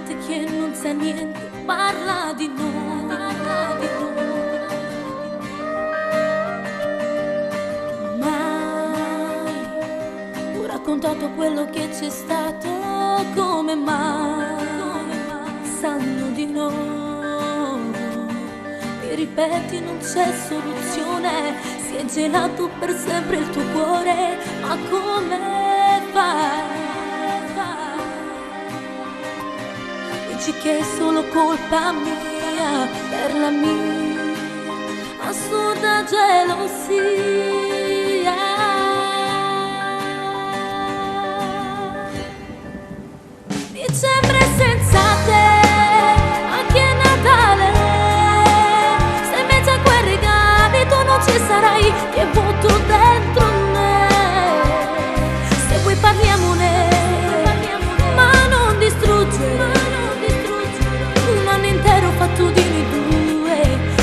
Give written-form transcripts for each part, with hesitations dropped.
gente che non sa niente parla di noi, Mai ho raccontato quello che c'è stato, come mai sanno di noi. Mi ripeti non c'è soluzione, si è gelato per sempre il tuo cuore, ma come fai? Dici che è solo colpa mia per la mia assurda gelosia. Dicembre senza te, anche Natale, se in mezzo a quei regali tu non ci sarai, che butto dentro me. Se vuoi parliamone, ma non distruggere un anno intero fatto di noi due.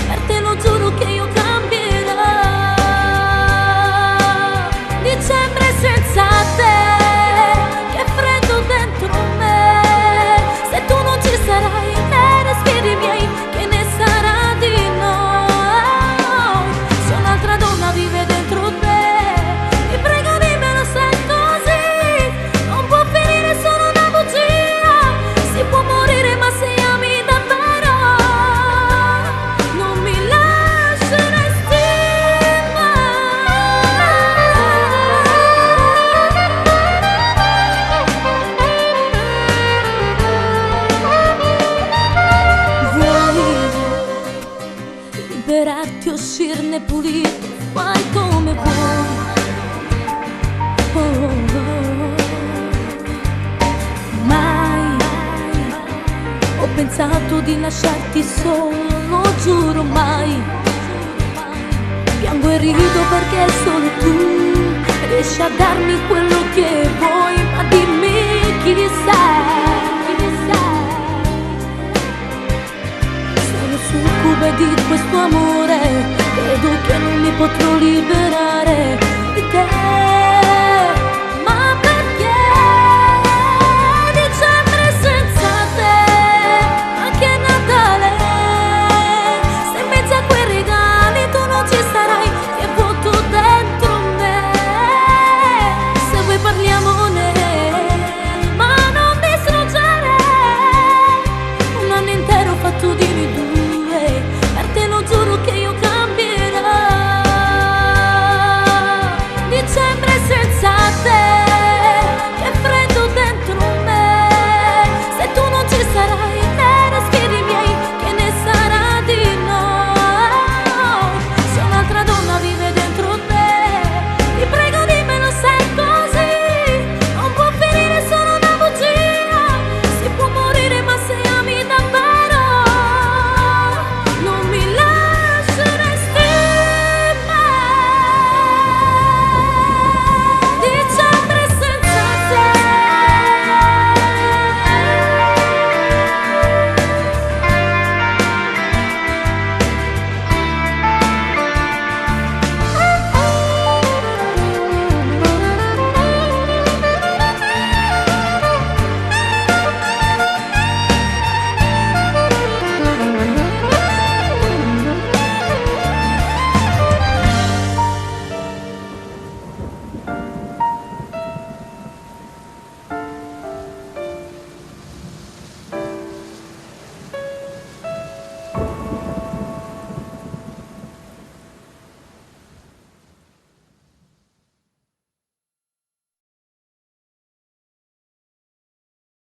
Per te lo giuro che io cambierò. Dicembre senza te, che freddo dentro me. Se tu non ci sarai nei respiri miei, che ne sarà di noi? Se un'altra donna vive dentro te, ti prego dimmelo se è così. Non può finire solo una bugia, si può morire ma se ami davvero non mi lasceresti mai. Vuoi liberarti, uscirne pulito, fai come vuoi. Mai ho pensato di lasciarti solo, lo giuro mai. Piango e rido perché solo tu riesci a darmi quello che vuoi, ma dimmi chi sei.